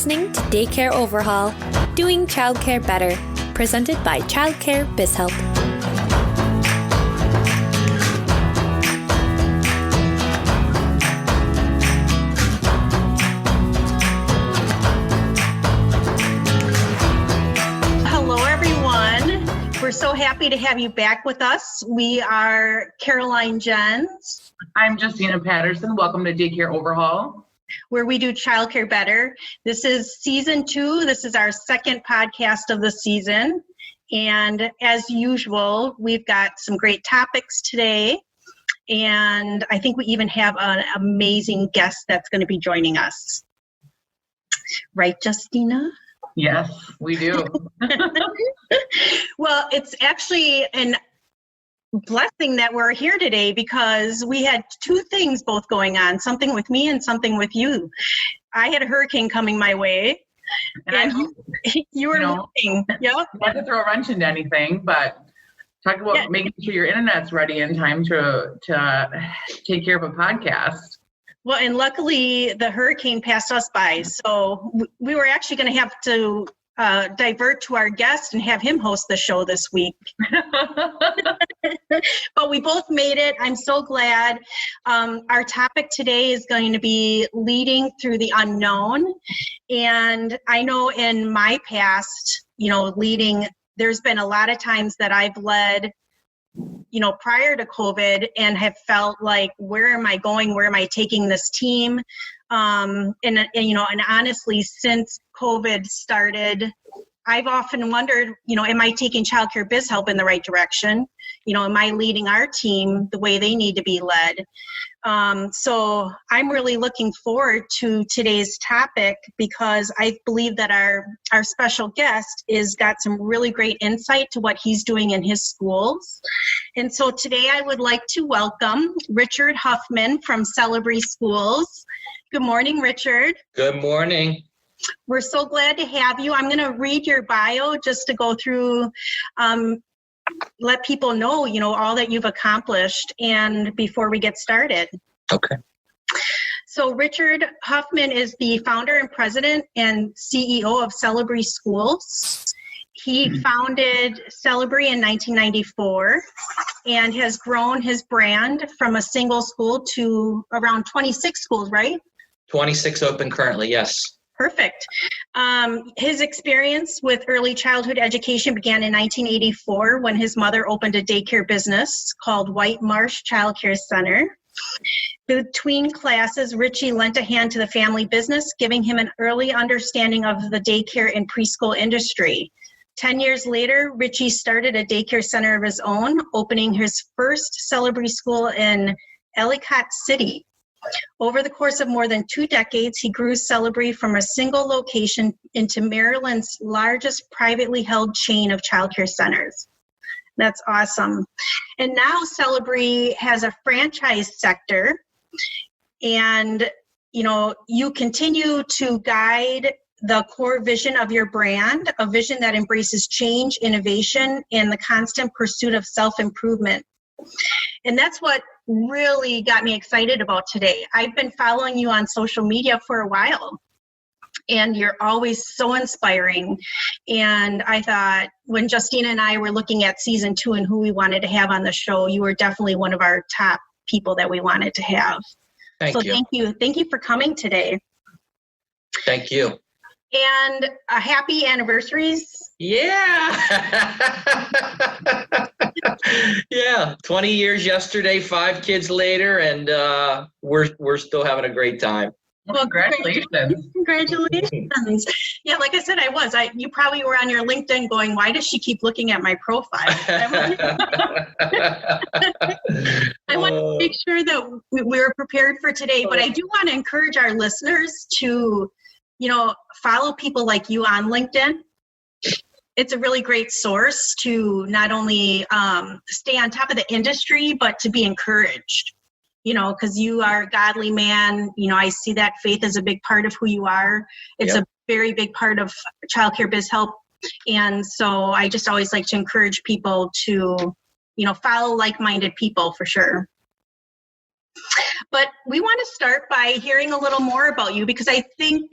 listening to Daycare Overhaul, Doing Childcare Better, presented by Childcare BizHelp. Hello, everyone. We're so happy to have you back with us. We are Caroline Jens. I'm Justina Patterson. Welcome to Daycare Overhaul, where we do childcare better. This is season 2. This is our second podcast of the season. And as usual, we've got some great topics today. And I think we even have an amazing guest that's going to be joining us. Right, Justina? Yes, we do. Well, it's actually an blessing that we're here today because we had two things both going on, something with me and something with you. I had a hurricane coming my way, and you were looking. Yep. Not to throw a wrench into anything, but talk about making sure your internet's ready in time to take care of a podcast. Well, and luckily the hurricane passed us by, so we were actually going to have to divert to our guest and have him host the show this week. But we both made it. I'm so glad. Our topic today is going to be leading through the unknown. And I know in my past, leading, there's been a lot of times that I've led, prior to COVID and have felt like, where am I going? Where am I taking this team? And honestly, since COVID started, I've often wondered, am I taking Childcare BizHelp in the right direction? Am I leading our team the way they need to be led? So I'm really looking forward to today's topic because I believe that our special guest is got some really great insight to what he's doing in his schools. And so today I would like to welcome Richard Huffman from Celebree Schools. Good morning, Richard. Good morning. We're so glad to have you. I'm going to read your bio just to go through, let people know, all that you've accomplished and before we get started. Okay. So Richard Huffman is the founder and president and CEO of Celebree Schools. He founded Celebree in 1994 and has grown his brand from a single school to around 26 schools, right? 26 open currently, yes. Perfect. His experience with early childhood education began in 1984 when his mother opened a daycare business called White Marsh Childcare Center. Between classes, Richie lent a hand to the family business, giving him an early understanding of the daycare and preschool industry. 10 years later, Richie started a daycare center of his own, opening his first Celebree school in Ellicott City. Over the course of more than 2 decades, he grew Celebree from a single location into Maryland's largest privately held chain of childcare centers. That's awesome. And now Celebree has a franchise sector, and you continue to guide the core vision of your brand, a vision that embraces change, innovation, and the constant pursuit of self-improvement. And that's what really got me excited about today. I've been following you on social media for a while, and you're always so inspiring. And I thought when Justina and I were looking at season 2 and who we wanted to have on the show, you were definitely one of our top people that we wanted to have. Thank you. Thank you for coming today. Thank you. And happy anniversaries. Yeah. Yeah. 20 years yesterday, 5 kids later, and we're still having a great time. Well, congratulations. Congratulations. Yeah, like I said, you probably were on your LinkedIn going, why does she keep looking at my profile? I want to make sure that we're prepared for today, but I do want to encourage our listeners to follow people like you on LinkedIn. It's a really great source to not only stay on top of the industry, but to be encouraged, because you are a godly man. I see that faith is a big part of who you are. It's a very big part of Childcare BizHelp. And so I just always like to encourage people to, follow like-minded people for sure. But we want to start by hearing a little more about you because I think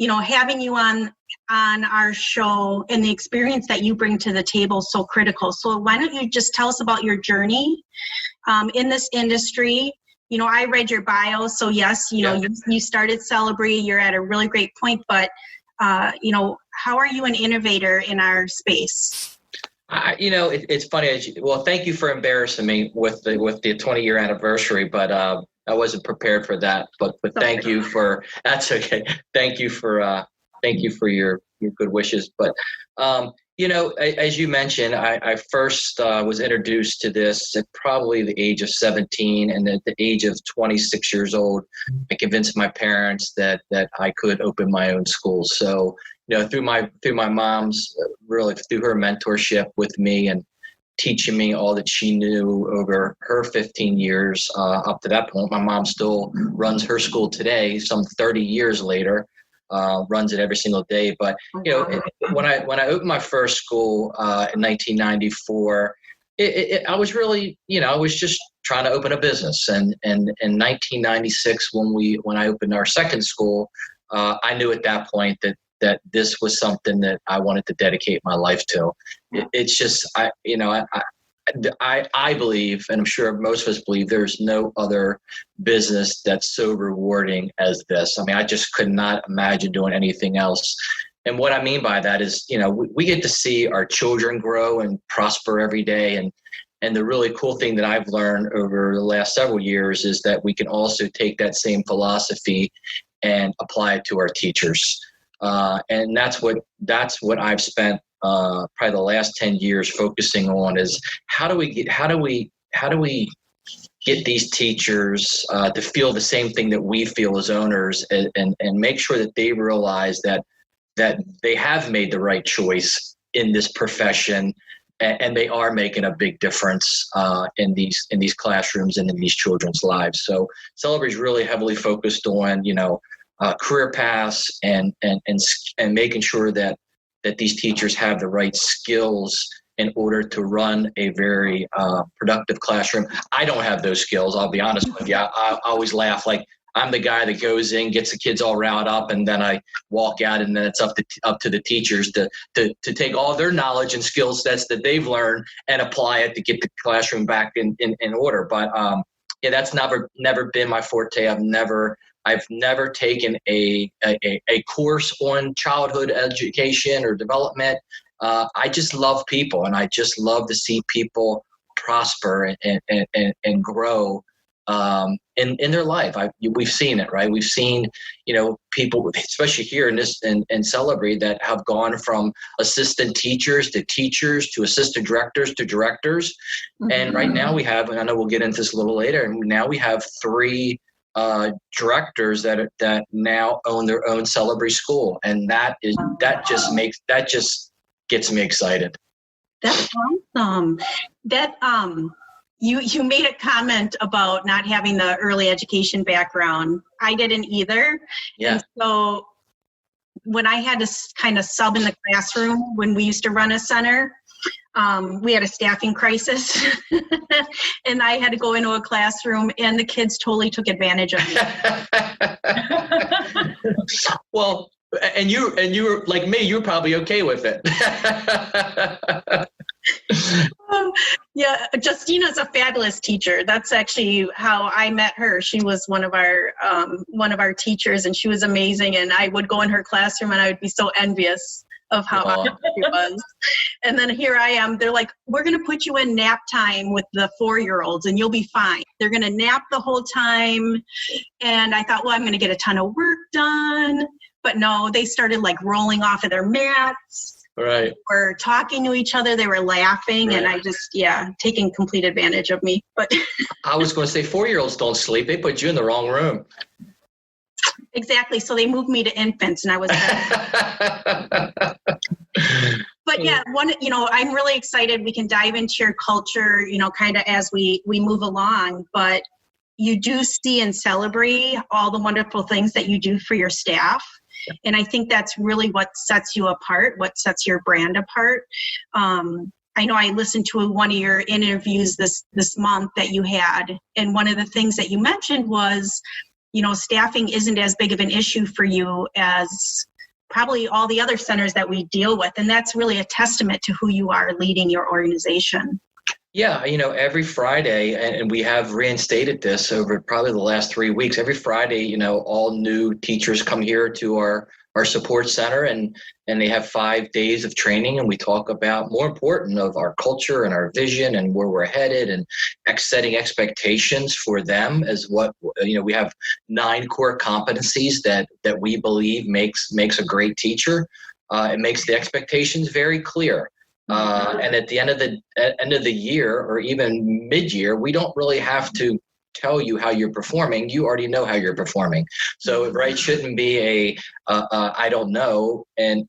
having you on our show and the experience that you bring to the table is so critical. So why don't you just tell us about your journey in this industry? I read your bio, so yes, you started Celebree. You're at a really great point, but how are you an innovator in our space? It's funny. Well, thank you for embarrassing me with the 20-year anniversary, but I wasn't prepared for that. But thank you for that's okay. Thank you for your good wishes. But as you mentioned, I first was introduced to this at probably the age of 17, and at the age of 26 years old, I convinced my parents that I could open my own school. So, through my mom's, really through her mentorship with me and teaching me all that she knew over her 15 years up to that point. My mom still runs her school today, some 30 years later. Runs it every single day. But when I opened my first school in 1994, I was really, I was just trying to open a business. And in 1996, when I opened our second school, I knew at that point that this was something that I wanted to dedicate my life to. It's just I believe, and I'm sure most of us believe, there's no other business that's so rewarding as this. I mean, I just could not imagine doing anything else. And what I mean by that is, we get to see our children grow and prosper every day. And the really cool thing that I've learned over the last several years is that we can also take that same philosophy and apply it to our teachers. And that's what I've spent probably the last 10 years focusing on, is how do we get these teachers to feel the same thing that we feel as owners, and make sure that they realize that they have made the right choice in this profession, and they are making a big difference in these classrooms and in these children's lives. So Celebree is really heavily focused on career paths and making sure that these teachers have the right skills in order to run a very productive classroom. I don't have those skills. I'll be honest with you. I always laugh. Like, I'm the guy that goes in, gets the kids all riled up, and then I walk out, and then it's up to the teachers to take all their knowledge and skill sets that they've learned and apply it to get the classroom back in order. But that's never been my forte. I've never taken a course on childhood education or development. I just love people, and I just love to see people prosper and grow in their life. We've seen it, right? We've seen, people, especially here in Celebree, that have gone from assistant teachers to assistant directors to directors. Mm-hmm. And right now we have, and I know we'll get into this a little later, and now we have 3 directors that now own their own Celebree school, and that just gets me excited. That's awesome. That you made a comment about not having the early education background. I didn't either. Yeah. And so when I had to kind of sub in the classroom when we used to run a center, we had a staffing crisis and I had to go into a classroom, and the kids totally took advantage of me. Well, and you were like me, you were probably okay with it. Yeah, Justina's a fabulous teacher. That's actually how I met her. She was one of our teachers, and she was amazing. And I would go in her classroom, and I would be so envious of how honest she was. And then here I am. They're like, we're going to put you in nap time with the 4-year-olds and you'll be fine. They're going to nap the whole time. And I thought, well, I'm going to get a ton of work done. But no, they started like rolling off of their mats. Right. They were talking to each other. They were laughing. Right. And I just, taking complete advantage of me. But I was going to say 4-year-olds don't sleep. They put you in the wrong room. Exactly. So they moved me to infants, and I was. But yeah, I'm really excited. We can dive into your culture, kind of as we move along. But you do see and Celebree all the wonderful things that you do for your staff. And I think that's really what sets you apart, what sets your brand apart. I know I listened to one of your interviews this month that you had, and one of the things that you mentioned was staffing isn't as big of an issue for you as probably all the other centers that we deal with. And that's really a testament to who you are leading your organization. Yeah, every Friday, and we have reinstated this over probably the last 3 weeks. Every Friday, all new teachers come here to our support center, and they have 5 days of training, and we talk about, more important, of our culture and our vision and where we're headed, and setting expectations for them as what, we have 9 core competencies that we believe makes a great teacher. It makes the expectations very clear. And at the end of the year, or even mid-year, we don't really have to tell you how you're performing. You already know how you're performing. So it shouldn't be I don't know, and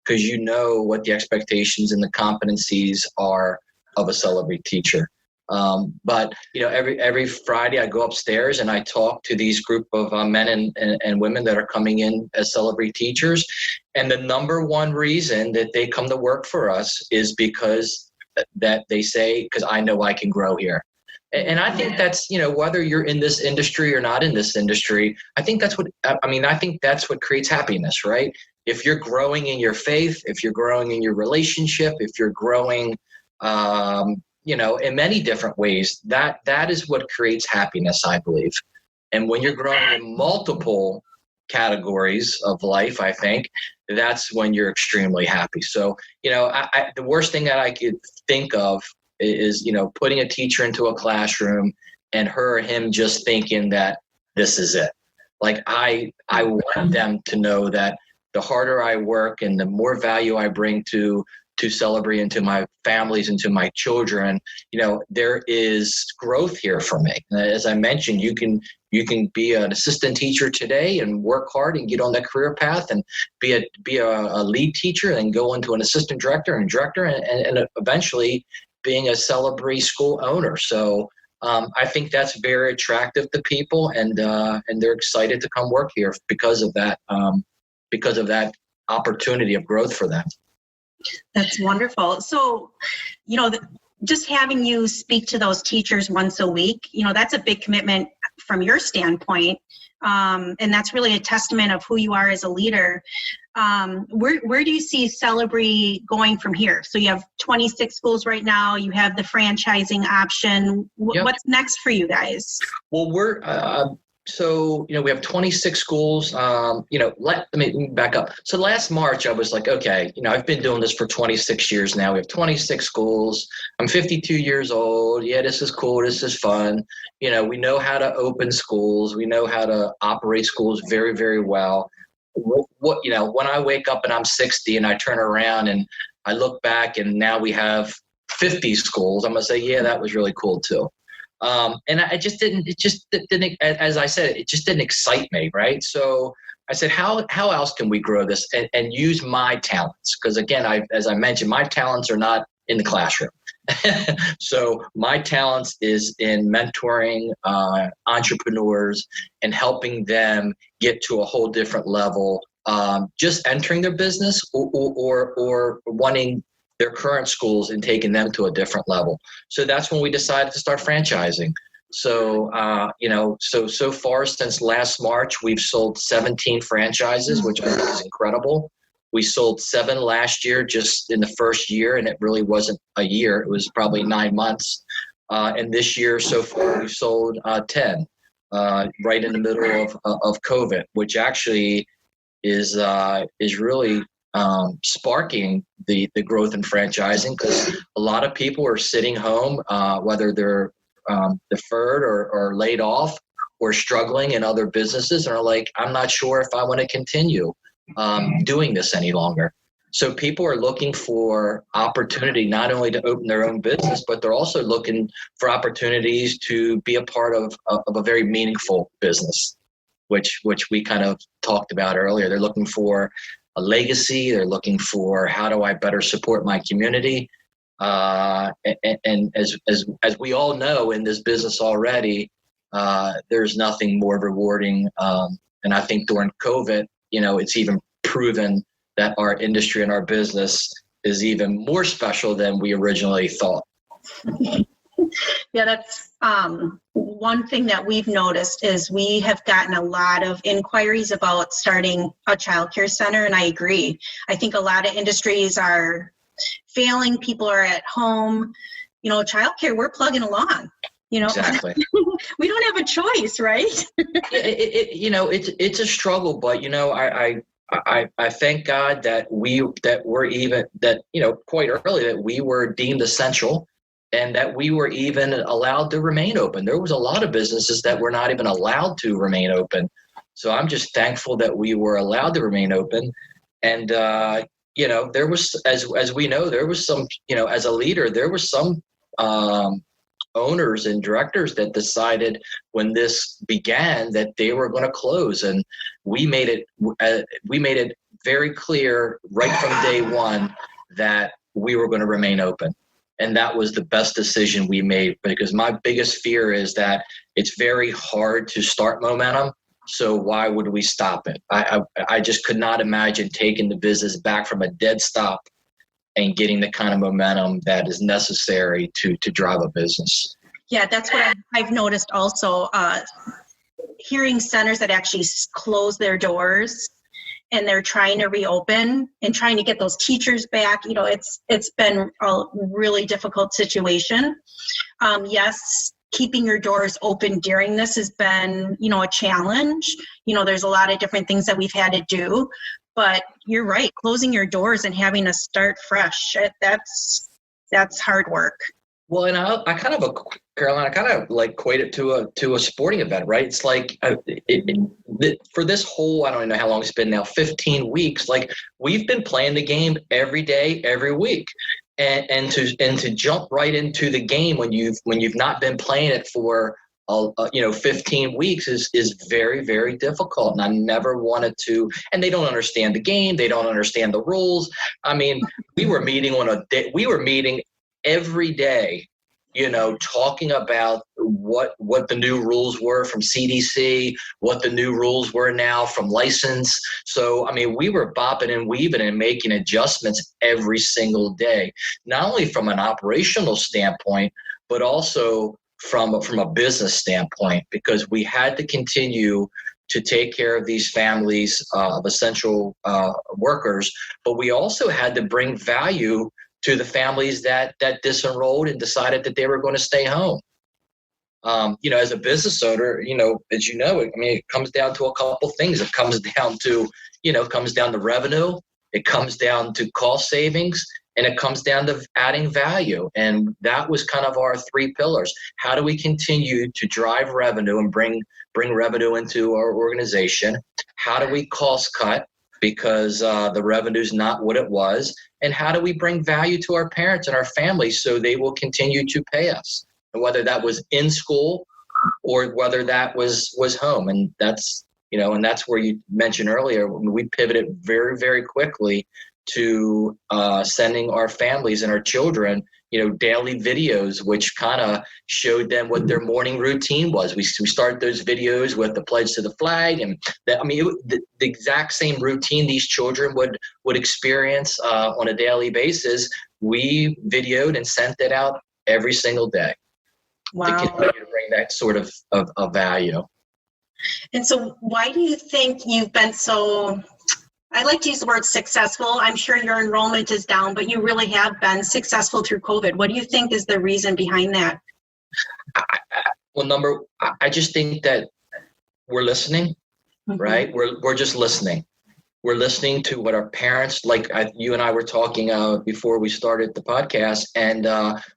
because you know what the expectations and the competencies are of a Celebree teacher. But every Friday I go upstairs and I talk to these group of men and women that are coming in as Celebree teachers. And the number one reason that they come to work for us is because that they say, because I know I can grow here. And I think that's, whether you're in this industry or not in this industry, I think that's what creates happiness, right? If you're growing in your faith, if you're growing in your relationship, if you're growing, in many different ways, that is what creates happiness, I believe. And when you're growing in multiple categories of life, I think that's when you're extremely happy. So, the worst thing that I could think of is, putting a teacher into a classroom and her or him just thinking that this is it. Like I want them to know that the harder I work and the more value I bring to Celebree and to my families and to my children, there is growth here for me. As I mentioned, you can be an assistant teacher today and work hard and get on that career path and be a lead teacher and go into an assistant director and eventually being a Celebree school owner. So I think that's very attractive to people, and they're excited to come work here because of that opportunity of growth for them. That's wonderful. So, just having you speak to those teachers once a week, that's a big commitment from your standpoint. And that's really a testament of who you are as a leader. Where do you see Celebree going from here? So you have 26 schools right now. You have the franchising option. Yep. What's next for you guys? Well, we're we have 26 schools. Let me back up. So last March, I was like, okay, I've been doing this for 26 years now. We have 26 schools. I'm 52 years old. Yeah, this is cool. This is fun. We know how to open schools. We know how to operate schools very, very well. When I wake up and I'm 60 and I turn around and I look back and now we have 50 schools, I'm going to say, yeah, that was really cool too. And it just didn't, as I said, it just didn't excite me. Right. So I said, how else can we grow this and use my talents? Because again, as I mentioned, my talents are not in the classroom. So my talents is in mentoring entrepreneurs and helping them get to a whole different level, just entering their business or wanting their current schools and taking them to a different level. So that's when we decided to start franchising. So, so far since last March, we've sold 17 franchises, which I think is incredible. We sold 7 last year, just in the first year, and it really wasn't a year. It was probably 9 months. And this year, so far, we've sold 10, right in the middle of COVID, which actually is really sparking the growth in franchising, because a lot of people are sitting home, whether they're deferred or laid off or struggling in other businesses, and are like, I'm not sure if I want to continue doing this any longer. So people are looking for opportunity not only to open their own business, but they're also looking for opportunities to be a part of a very meaningful business, which we kind of talked about earlier. They're looking for a legacy. They're looking for, how do I better support my community? And as we all know in this business already, there's nothing more rewarding. And I think during COVID, it's even proven that our industry and our business is even more special than we originally thought. Yeah, One thing that we've noticed is we have gotten a lot of inquiries about starting a childcare center, and I agree. I think a lot of industries are failing. People are at home. Childcare, we're plugging along. Exactly. We don't have a choice, right? It's a struggle, but I thank God that quite early that we were deemed essential, and that we were even allowed to remain open. There was a lot of businesses that were not even allowed to remain open. So I'm just thankful that we were allowed to remain open. And, there was, as we know, there was some, as a leader, there was some owners and directors that decided when this began that they were going to close. And we made it very clear right from day one that we were going to remain open. And that was the best decision we made, because my biggest fear is that it's very hard to start momentum. So why would we stop it? I just could not imagine taking the business back from a dead stop and getting the kind of momentum that is necessary to drive a business. Yeah, that's what I've noticed also. Hearing centers that actually close their doors and they're trying to reopen and trying to get those teachers back, it's been a really difficult situation. Yes, keeping your doors open during this has been, a challenge. There's a lot of different things that we've had to do, but you're right, closing your doors and having to start fresh, that's hard work. Well, and Caroline, I kind of like equate it to a sporting event, right? It's like for this whole, I don't even know how long it's been now, 15 weeks. Like, we've been playing the game every day, every week, and to jump right into the game when you've not been playing it for 15 weeks is very, very difficult. And I never wanted to. And they don't understand the game. They don't understand the rules. I mean, we were meeting every day, talking about what the new rules were from CDC, what the new rules were now from license. So, I mean, we were bopping and weaving and making adjustments every single day, not only from an operational standpoint, but also from a business standpoint, because we had to continue to take care of these families of essential workers, but we also had to bring value to the families that disenrolled and decided that they were going to stay home. As a business owner, as it comes down to a couple things. It comes down to revenue, it comes down to cost savings, and it comes down to adding value. And that was kind of our three pillars. How do we continue to drive revenue and bring revenue into our organization? How do we cost cut because the revenue's not what it was? And how do we bring value to our parents and our families so they will continue to pay us? And whether that was in school or whether that was home. And that's where you mentioned earlier, we pivoted very, very quickly to sending our families and our children, daily videos, which kind of showed them what their morning routine was. We started those videos with the pledge to the flag, and the exact same routine these children would experience on a daily basis. We videoed and sent it out every single day. Wow. To continue to bring that sort of value. And so why do you think you've been so, I like to use the word successful. I'm sure your enrollment is down, but you really have been successful through COVID. What do you think is the reason behind that? I just think that we're listening, right? We're just listening. We're listening to what our parents, you and I were talking before we started the podcast, and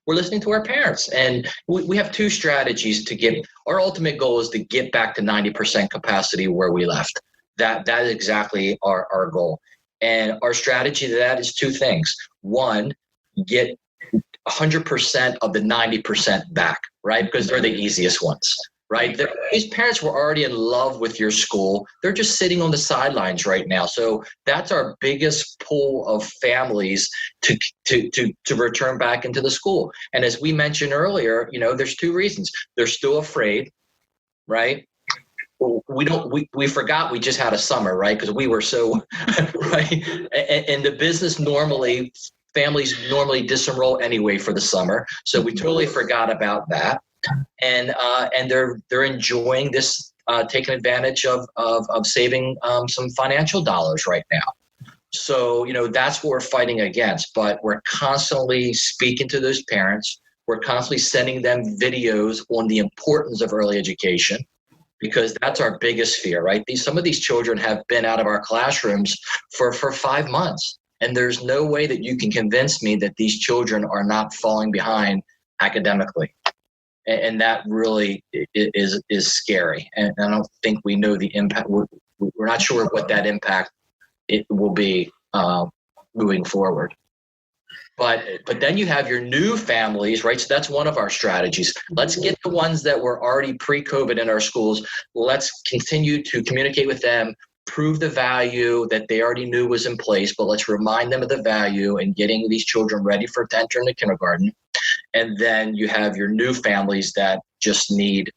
we're listening to our parents. And we have two strategies to get, our ultimate goal is to get back to 90% capacity where we left. That is exactly our goal. And our strategy to that is two things. One, get 100% of the 90% back, right? Because they're the easiest ones, right? These parents were already in love with your school. They're just sitting on the sidelines right now. So that's our biggest pool of families to return back into the school. And as we mentioned earlier, there's two reasons. They're still afraid, right? We forgot we just had a summer, right? Because we were so, right? And the business families normally disenroll anyway for the summer. So we totally forgot about that. and they're enjoying this, taking advantage of saving some financial dollars right now. So, that's what we're fighting against, but we're constantly speaking to those parents. We're constantly sending them videos on the importance of early education, because that's our biggest fear, right? Some of these children have been out of our classrooms for 5 months, and there's no way that you can convince me that these children are not falling behind academically. And that really is scary. And I don't think we know the impact. We're not sure what that impact it will be moving forward. But then you have your new families, right? So that's one of our strategies. Let's get the ones that were already pre-COVID in our schools. Let's continue to communicate with them, prove the value that they already knew was in place, but let's remind them of the value in getting these children ready for to enter into kindergarten. And then you have your new families that just need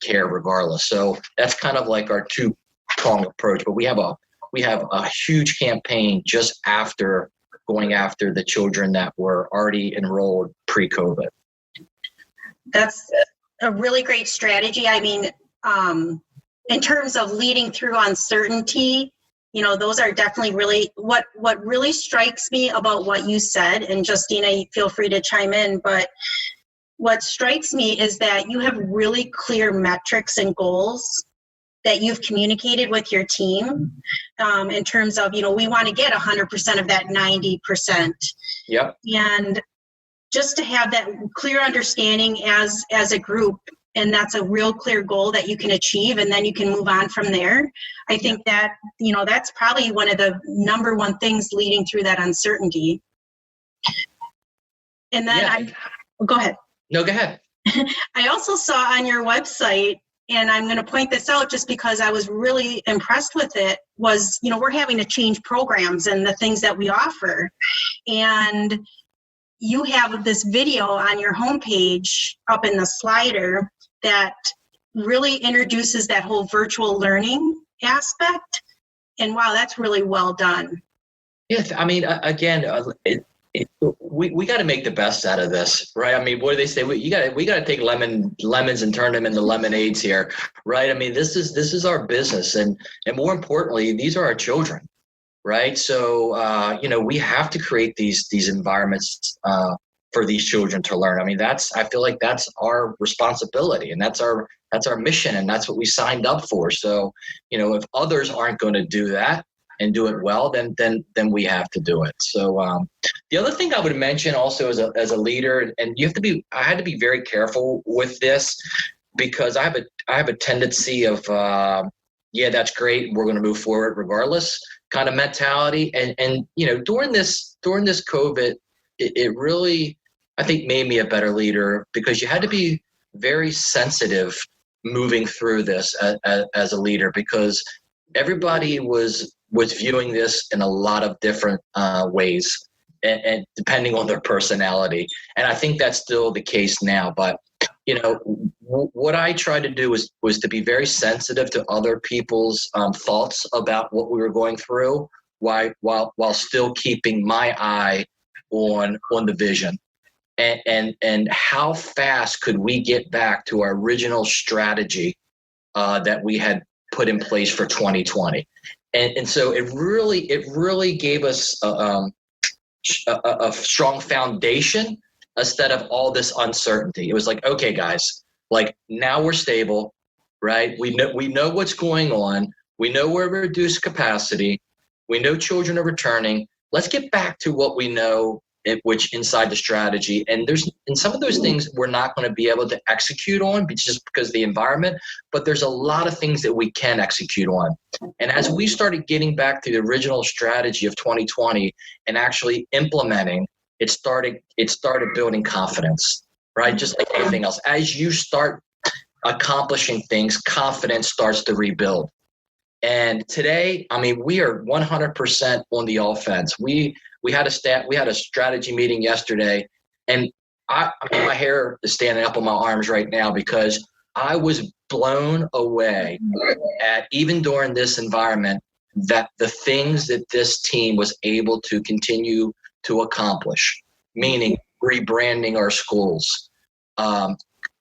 care regardless. So that's kind of like our two-pronged approach. But we have a huge campaign just going after the children that were already enrolled pre-COVID. That's a really great strategy. I mean, in terms of leading through uncertainty, those are definitely really what really strikes me about what you said, and Justina, feel free to chime in, but what strikes me is that you have really clear metrics and goals that you've communicated with your team, in terms of, we want to get 100% of that 90%. Yep. And just to have that clear understanding as a group, and that's a real clear goal that you can achieve, and then you can move on from there. I think that, that's probably one of the number one things leading through that uncertainty. And then go ahead. No, go ahead. I also saw on your website, and I'm going to point this out just because I was really impressed with it, was, we're having to change programs and the things that we offer. And you have this video on your homepage up in the slider that really introduces that whole virtual learning aspect. And wow, that's really well done. Yes, I mean, again, we got to make the best out of this, right? I mean, what do they say? We got to take lemons and turn them into lemonades here, right? I mean, this is our business, and more importantly, these are our children, right? So we have to create these environments for these children to learn. I mean, I feel like that's our responsibility, and that's our mission, and that's what we signed up for. So, if others aren't going to do that and do it well, then we have to do it. So the other thing I would mention also as a leader, and I had to be very careful with this, because I have a tendency of that's great, we're going to move forward regardless kind of mentality. And during this COVID, it really, I think, made me a better leader, because you had to be very sensitive moving through this as a leader, because everybody was viewing this in a lot of different ways, and depending on their personality. And I think that's still the case now. But what I tried to do was to be very sensitive to other people's thoughts about what we were going through, while still keeping my eye on the vision, and how fast could we get back to our original strategy that we had put in place for 2020. And so it really gave us a strong foundation instead of all this uncertainty. It was like, okay, guys, like, now we're stable, right? We know what's going on. We know we're reduced capacity. We know children are returning. Let's get back to what we know, which inside the strategy. And some of those things we're not going to be able to execute on just because of the environment, but there's a lot of things that we can execute on. And as we started getting back to the original strategy of 2020 and actually implementing, it started building confidence, right? Just like anything else. As you start accomplishing things, confidence starts to rebuild. And today, I mean, we are 100% on the offense. We had a strategy meeting yesterday, and I mean, my hair is standing up on my arms right now, because I was blown away at, even during this environment, that the things that this team was able to continue to accomplish, meaning rebranding our schools,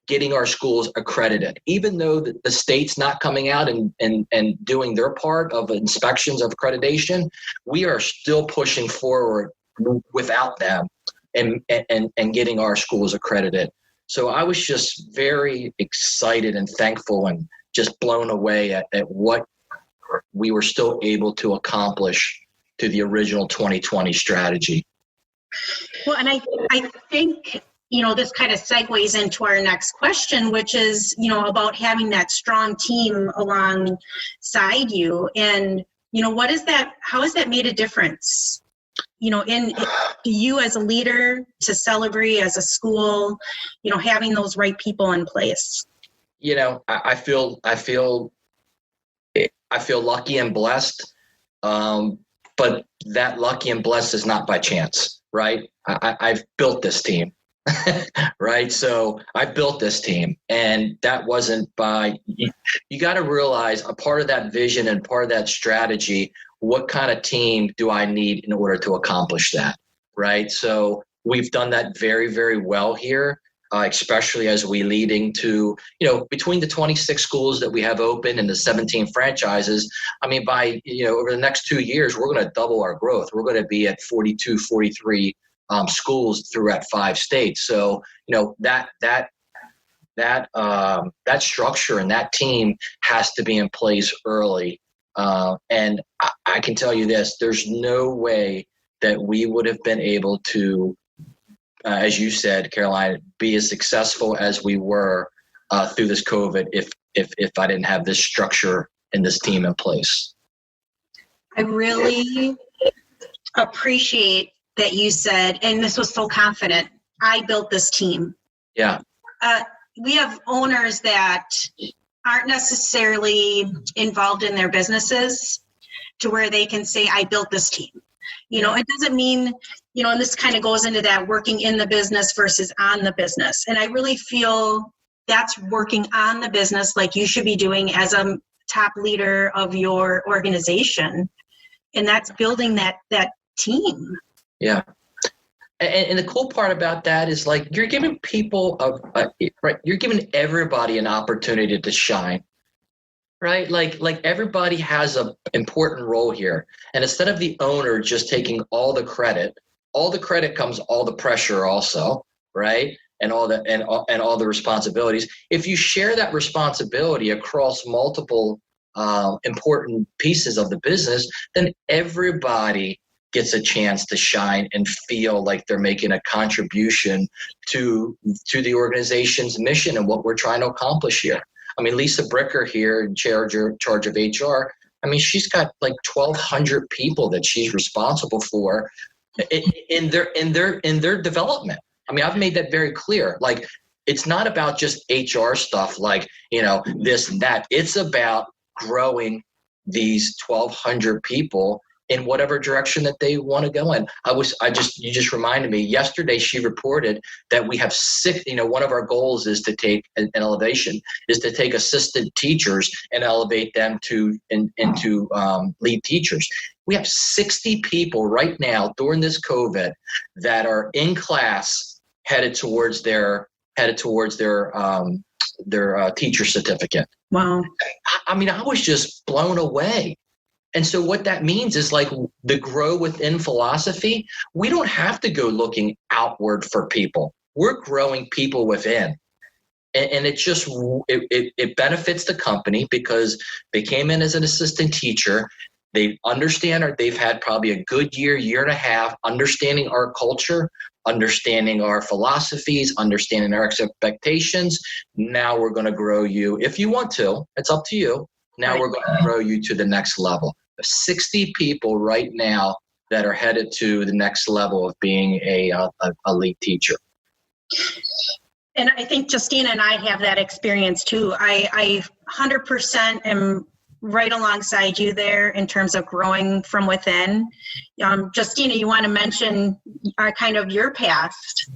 getting our schools accredited. Even though the state's not coming out and doing their part of inspections of accreditation, we are still pushing forward without them and getting our schools accredited. So I was just very excited and thankful and just blown away at what we were still able to accomplish to the original 2020 strategy. Well, and I think, this kind of segues into our next question, which is, about having that strong team alongside you. And, how has that made a difference? In you as a leader, to Celebree as a school, having those right people in place. I feel lucky and blessed, but that lucky and blessed is not by chance, right? I've built this team, right? So I built this team, and that wasn't by. You got to realize a part of that vision and part of that strategy. What kind of team do I need in order to accomplish that, right? So we've done that very, very well here, especially as we leading to, between the 26 schools that we have open and the 17 franchises. I mean, by, over the next 2 years, we're going to double our growth. We're going to be at 42, 43 schools throughout 5 states. So, that structure and that team has to be in place early. And I can tell you this, there's no way that we would have been able to, as you said, Caroline, be as successful as we were through this COVID if I didn't have this structure and this team in place. I really appreciate that you said, and this was so confident, I built this team. Yeah. We have owners that aren't necessarily involved in their businesses to where they can say, I built this team. It doesn't mean, and this kind of goes into that working in the business versus on the business. And I really feel that's working on the business like you should be doing as a top leader of your organization. And that's building that team. Yeah. And the cool part about that is like you're giving people you're giving everybody an opportunity to shine, right? Like everybody has an important role here. And instead of the owner just taking all the credit comes all the pressure also, right? And all the responsibilities. If you share that responsibility across multiple important pieces of the business, then everybody gets a chance to shine and feel like they're making a contribution to the organization's mission and what we're trying to accomplish here. I mean, Lisa Bricker here, in charge of HR, I mean, she's got like 1,200 people that she's responsible for in their development. I mean, I've made that very clear. Like, it's not about just HR stuff like, this and that. It's about growing these 1,200 people in whatever direction that they want to go in. You just reminded me, yesterday she reported that we have 6, one of our goals is to take an elevation, is to take assistant teachers and elevate them into lead teachers. We have 60 people right now during this COVID that are in class headed towards their teacher certificate. Wow. I mean, I was just blown away. And so what that means is like the grow within philosophy, we don't have to go looking outward for people. We're growing people within. And it just, it benefits the company because they came in as an assistant teacher. They understand, or they've had probably a good year and a half, understanding our culture, understanding our philosophies, understanding our expectations. Now we're going to grow you. If you want to, it's up to you. Now we're going to grow you to the next level. 60 people right now that are headed to the next level of being a lead teacher. And I think Justina and I have that experience too. I 100% am right alongside you there in terms of growing from within. Justina, you want to mention kind of your past?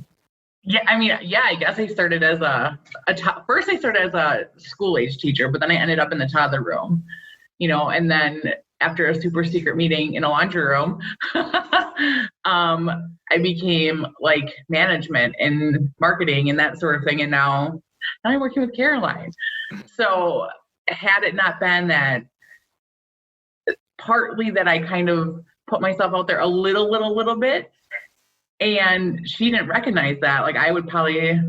Yeah, I guess I started as first I started as a school age teacher, but then I ended up in the toddler room, and then after a super secret meeting in a laundry room, I became like management and marketing and that sort of thing. And now Now I'm working with Caroline. So had it not been that partly that I kind of put myself out there a little bit, and she didn't recognize that, like I would probably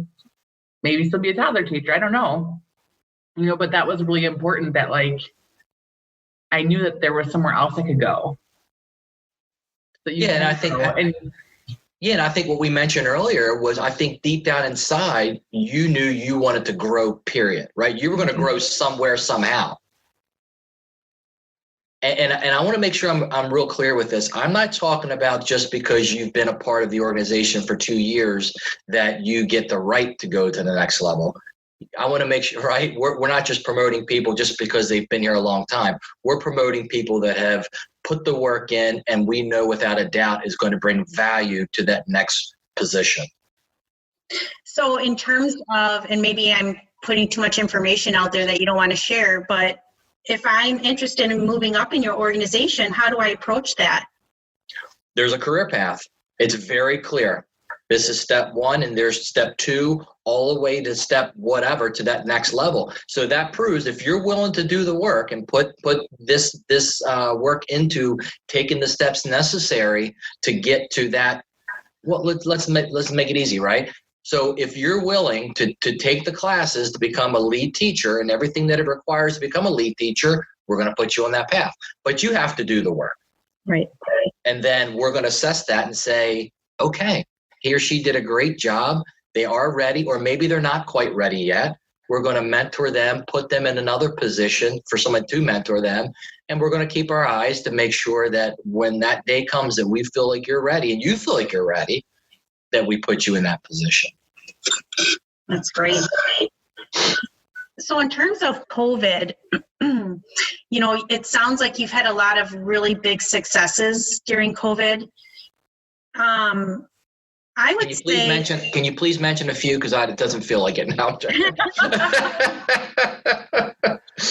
maybe still be a toddler teacher. I don't know, but that was really important that like, I knew that there was somewhere else I could go. So and I think what we mentioned earlier was, I think deep down inside, you knew you wanted to grow, period, right? You were going to grow somewhere, somehow. And I want to make sure I'm real clear with this. I'm not talking about just because you've been a part of the organization for 2 years that you get the right to go to the next level. I want to make sure, right? We're not just promoting people just because they've been here a long time. We're promoting people that have put the work in, and we know without a doubt is going to bring value to that next position. So in terms of, and maybe I'm putting too much information out there that you don't want to share, but if I'm interested in moving up in your organization, how do I approach that? There's a career path. It's very clear. This is step 1, and there's step 2, all the way to step whatever to that next level. So that proves if you're willing to do the work and put this work into taking the steps necessary to get to that. Well, let's make it easy, right? So if you're willing to take the classes to become a lead teacher and everything that it requires to become a lead teacher, we're going to put you on that path. But you have to do the work. Right. And then we're going to assess that and say, okay, he or she did a great job. They are ready, or maybe they're not quite ready yet. We're going to mentor them, put them in another position for someone to mentor them. And we're going to keep our eyes to make sure that when that day comes that we feel like you're ready and you feel like you're ready, that we put you in that position. That's great. So in terms of COVID, it sounds like you've had a lot of really big successes during COVID. I would say. Can you please mention a few? Because it doesn't feel like it now.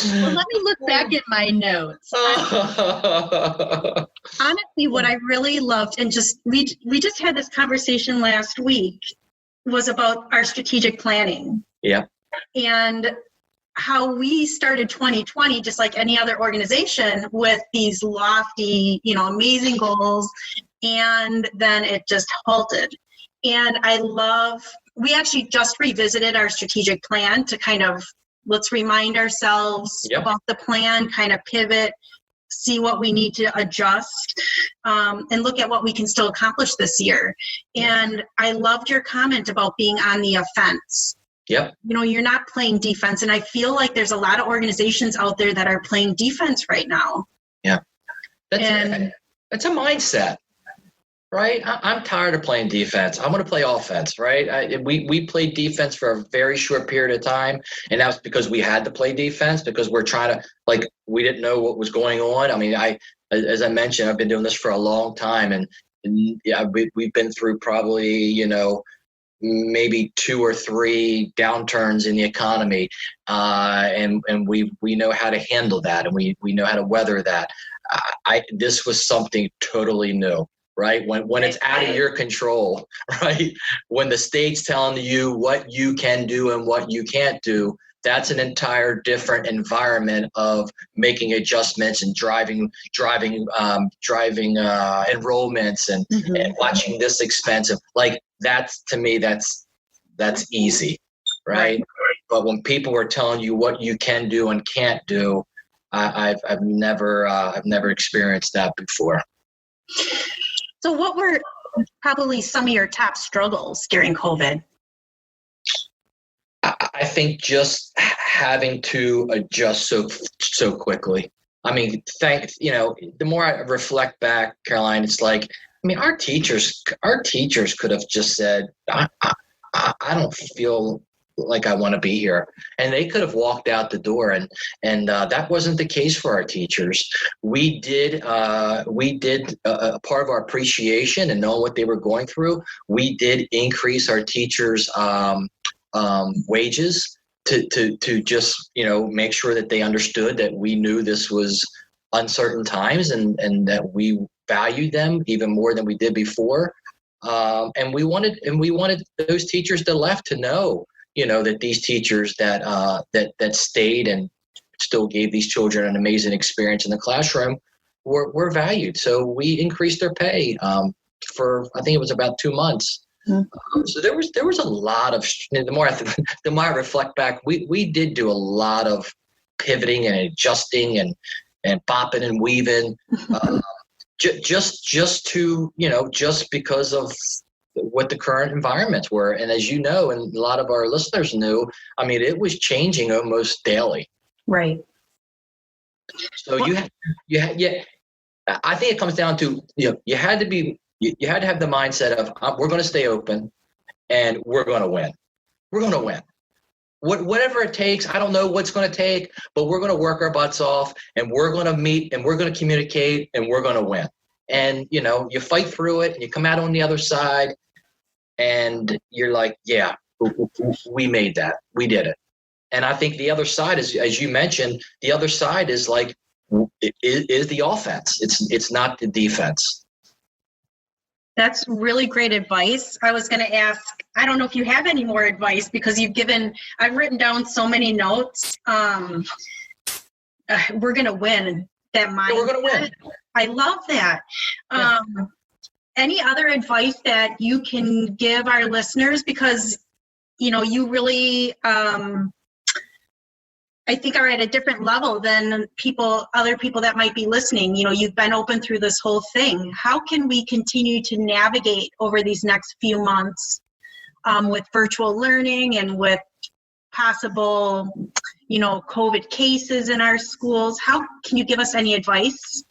Well, let me look back at my notes. Honestly, what I really loved, and we just had this conversation last week, was about our strategic planning. Yeah. And how we started 2020, just like any other organization, with these lofty, amazing goals, and then it just halted. And we actually just revisited our strategic plan to kind of, let's remind ourselves about the plan, kind of pivot, see what we need to adjust, and look at what we can still accomplish this year. And I loved your comment about being on the offense. Yep. You're not playing defense. And I feel like there's a lot of organizations out there that are playing defense right now. Yeah. That's a mindset. Right? I'm tired of playing defense. I want to play offense, right? We played defense for a very short period of time, and that was because we had to play defense because we're trying to, we didn't know what was going on. I mean, as I mentioned, I've been doing this for a long time, and we've been through probably, maybe 2 or 3 downturns in the economy, and we know how to handle that, and we know how to weather that. This was something totally new. Right? When it's out of your control, right? When the state's telling you what you can do and what you can't do, that's an entire different environment of making adjustments and driving enrollments and watching this expensive. To me, that's easy, right? But when people are telling you what you can do and can't do, I've never experienced that before. So what were probably some of your top struggles during COVID? I think just having to adjust so quickly. I mean, the more I reflect back, Caroline, it's like, our teachers could have just said, I don't feel like I want to be here. And they could have walked out the door, and that wasn't the case for our teachers. We did part of our appreciation and knowing what they were going through. We did increase our teachers' wages to just, make sure that they understood that we knew this was uncertain times and that we valued them even more than we did before. And we wanted those teachers that left to know that these teachers that stayed and still gave these children an amazing experience in the classroom were valued. So we increased their pay for, I think it was about 2 months. Mm-hmm. So there was a lot of, the more I reflect back, we did do a lot of pivoting and adjusting and bopping and weaving, just because of what the current environments were. And as you know, and a lot of our listeners knew, I mean, it was changing almost daily. Right. So I think it comes down to, you had to have the mindset of, we're going to stay open and we're going to win. We're going to win. Whatever it takes, I don't know what's going to take, but we're going to work our butts off and we're going to meet and we're going to communicate and we're going to win. And, you fight through it and you come out on the other side and you're like, yeah, we made that. We did it. And I think the other side is, as you mentioned, the other side is like, is the offense. It's not the defense. That's really great advice. I was going to ask, I don't know if you have any more advice because I've written down so many notes. We're going to win. That mindset. Yeah, we're going to win. I love that. Yeah. Any other advice that you can give our listeners? Because, you really, I think are at a different level than other people that might be listening. You've been open through this whole thing. How can we continue to navigate over these next few months with virtual learning and with possible, COVID cases in our schools? How can you give us any advice?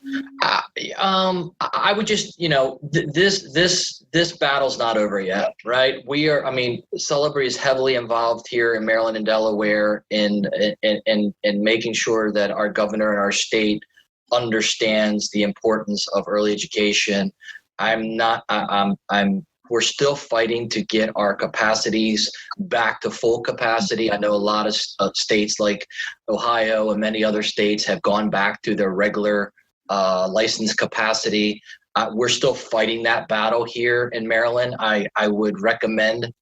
I would just, this battle's not over yet, right? Celebree is heavily involved here in Maryland and Delaware in making sure that our governor and our state understands the importance of early education. We're still fighting to get our capacities back to full capacity. I know a lot of states like Ohio and many other states have gone back to their regular license capacity. We're still fighting that battle here in Maryland. I would recommend,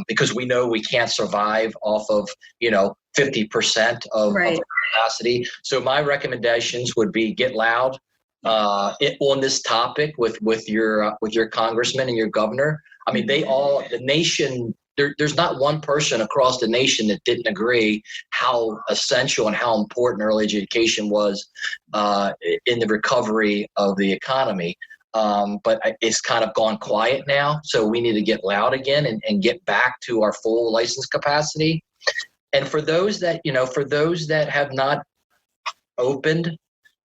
because we know we can't survive off of 50% of capacity. So my recommendations would be get loud on this topic with your congressman and your governor. I mean, the nation, there's not one person across the nation that didn't agree how essential and how important early education was in the recovery of the economy. But it's kind of gone quiet now. So we need to get loud again and get back to our full license capacity. And for those that have not opened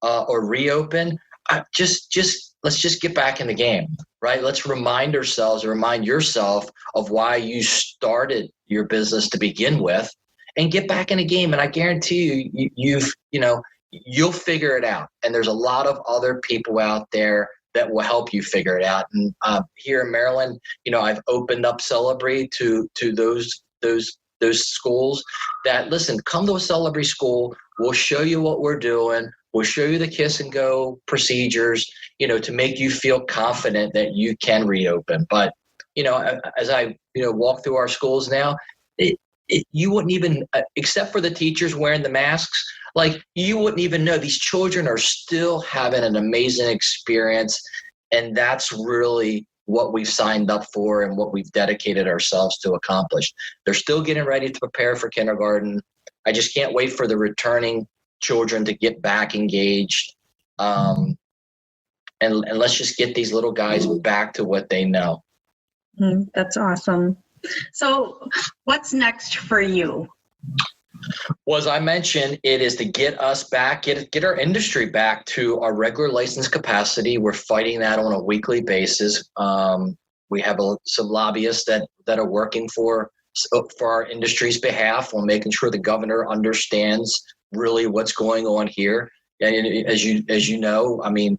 or reopened, let's just get back in the game, right? Let's remind yourself of why you started your business to begin with, and get back in the game. And I guarantee you'll figure it out. And there's a lot of other people out there that will help you figure it out. And here in Maryland, I've opened up Celebree to those schools that, listen, come to a Celebree school. We'll show you what we're doing. We'll show you the kiss and go procedures, to make you feel confident that you can reopen. But, as I, walk through our schools now, you wouldn't even, except for the teachers wearing the masks, like you wouldn't even know these children are still having an amazing experience. And that's really what we've signed up for and what we've dedicated ourselves to accomplish. They're still getting ready to prepare for kindergarten. I just can't wait for the returning children to get back engaged. And let's just get these little guys back to what they know. That's awesome. So what's next for you? Well, as I mentioned, it is to get us back, get our industry back to our regular license capacity. We're fighting that on a weekly basis. We have some lobbyists that are working for our industry's behalf on making sure the governor understands really what's going on here. And as you know, I mean,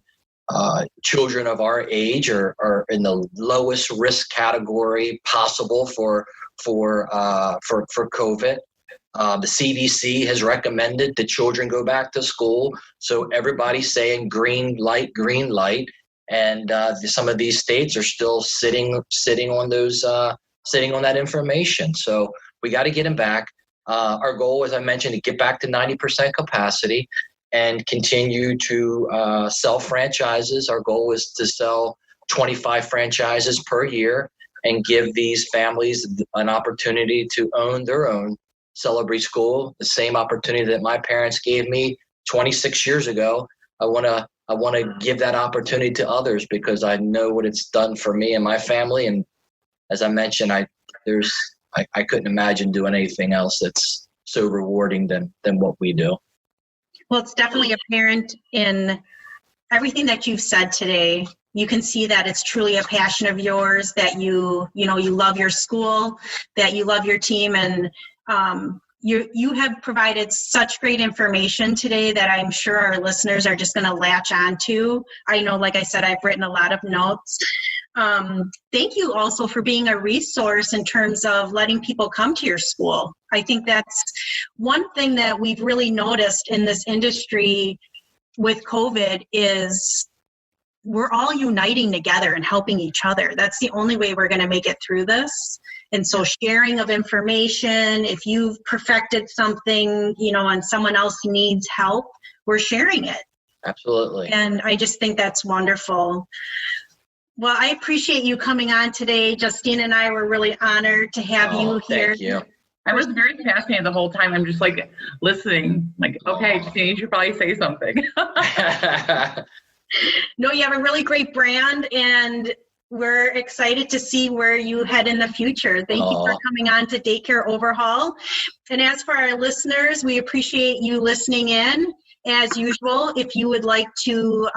children of our age are in the lowest risk category possible for COVID. The CDC has recommended that children go back to school. So everybody's saying green light. And some of these states are still sitting on that information. So We got to get them back. Our goal, as I mentioned, to get back to 90% capacity and continue to sell franchises. Our goal is to sell 25 franchises per year and give these families an opportunity to own their own Celebree School, the same opportunity that my parents gave me 26 years ago. I want to give that opportunity to others because I know what it's done for me and my family. And as I mentioned, I couldn't imagine doing anything else that's so rewarding than what we do. Well, it's definitely apparent in everything that you've said today. You can see that it's truly a passion of yours, that you love your school, that you love your team, and you have provided such great information today that I'm sure our listeners are just going to latch on to. I know, like I said, I've written a lot of notes. Thank you also for being a resource in terms of letting people come to your school. I think that's one thing that we've really noticed in this industry with COVID is we're all uniting together and helping each other. That's the only way we're going to make it through this. And so sharing of information, if you've perfected something, and someone else needs help, we're sharing it. Absolutely. And I just think that's wonderful. Well, I appreciate you coming on today. Justina and I were really honored to have you here. Thank you. I was very fascinated the whole time. I'm just like listening, like, okay, Justina, you should probably say something. No, you have a really great brand, and we're excited to see where you head in the future. Thank you for coming on to Daycare Overhaul. And as for our listeners, we appreciate you listening in. As usual, if you would like to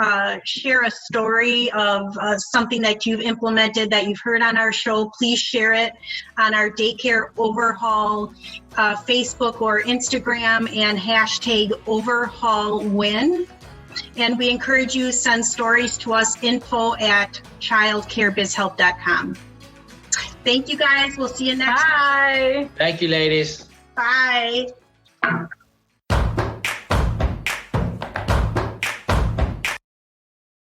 share a story of something that you've implemented that you've heard on our show, please share it on our Daycare Overhaul Facebook or Instagram and hashtag #OverhaulWin. And we encourage you to send stories to us, info@childcarebizhelp.com. Thank you guys. We'll see you next time. Bye. Thank you, ladies. Bye.